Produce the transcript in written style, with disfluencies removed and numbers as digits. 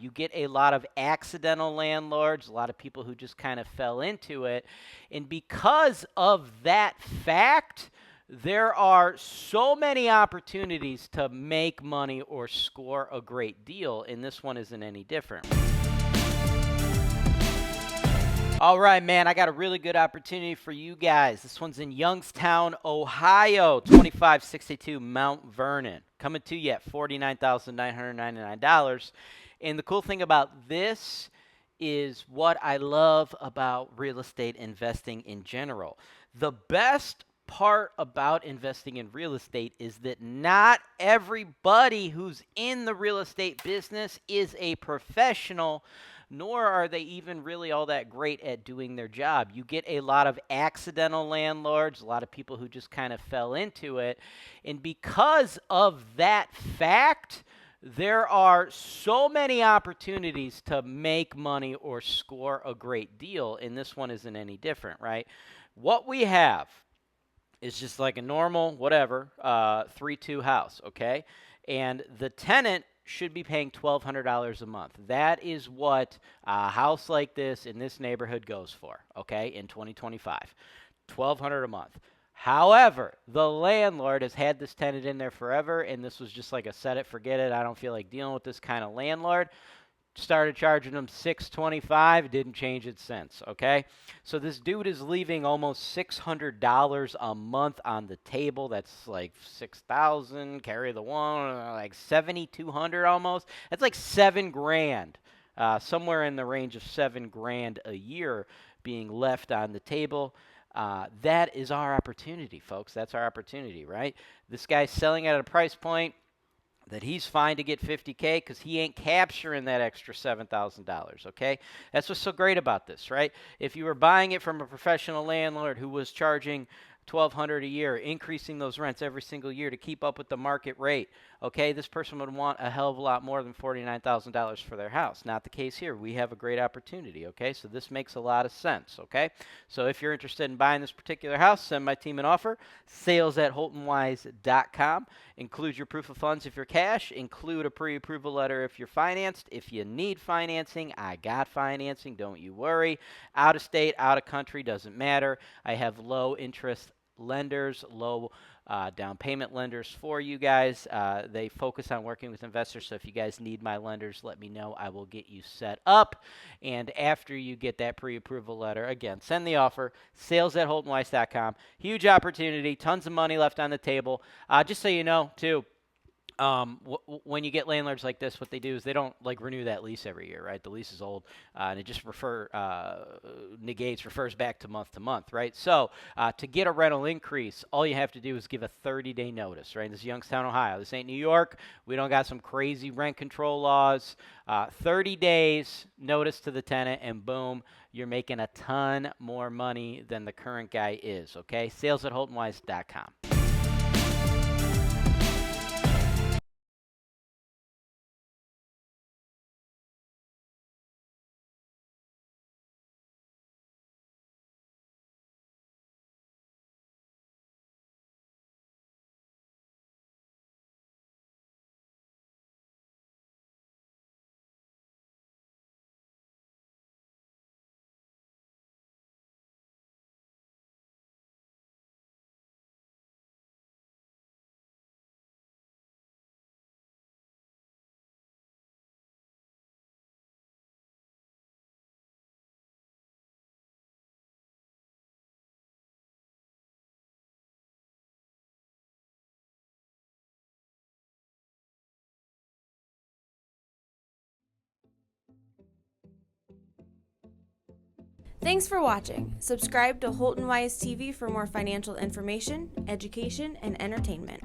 You get a lot of accidental landlords, a lot of people who just kind of fell into it. And because of that fact, there are so many opportunities to make money or score a great deal, and this one isn't any different. All right, man, I got a really good opportunity for you guys. This one's in Youngstown, Ohio, 2562 Mount Vernon. Coming to you at $49,999. And the cool thing about this is what I love about real estate investing in general. The best part about investing in real estate is that not everybody who's in the real estate business is a professional, nor are they even really all that great at doing their job. You get a lot of accidental landlords, a lot of people who just kind of fell into it. And because of that fact, there are so many opportunities to make money or score a great deal, and this one isn't any different, right? What we have is just like a normal, whatever, 3-2 house, okay? And the tenant should be paying $1,200 a month. That is what a house like this in this neighborhood goes for, okay, in 2025. $1,200 a month. However, the landlord has had this tenant in there forever, and this was just like a set it, forget it. I don't feel like dealing with this kind of landlord. Started charging them $625, didn't change it since, okay? So this dude is leaving almost $600 a month on the table. That's like $6,000, carry the one, like $7,200 almost. That's like $7,000, somewhere in the range of $7,000 a year being left on the table. That is our opportunity, folks. That's our opportunity, right? This guy's selling at a price point that he's fine to get $50K because he ain't capturing that extra $7,000, okay? That's what's so great about this, right? If you were buying it from a professional landlord who was charging $1,200 a year, increasing those rents every single year to keep up with the market rate, okay, this person would want a hell of a lot more than $49,000 for their house. Not the case here. We have a great opportunity, okay? So this makes a lot of sense, okay? So if you're interested in buying this particular house, send my team an offer, sales@HoltonWise.com. Include your proof of funds if you're cash. Include a pre-approval letter if you're financed. If you need financing, I got financing. Don't you worry. Out of state, out of country, doesn't matter. I have low interest lenders, low down payment lenders for you guys. They focus on working with investors, so if you guys need my lenders, let me know. I will get you set up. And after you get that pre-approval letter, again, send the offer, sales@HoltonWise.com. Huge opportunity, tons of money left on the table. Just so you know, too, when you get landlords like this, what they do is they don't like renew that lease every year, right? The lease is old, and it just refers back to month, right? So to get a rental increase, all you have to do is give a 30-day notice, right? This is Youngstown, Ohio. This ain't New York. We don't got some crazy rent control laws. 30 days notice to the tenant, and boom, you're making a ton more money than the current guy is, okay? Sales@HoltonWise.com. Thanks for watching. Subscribe to HoltonWise TV for more financial information, education, and entertainment.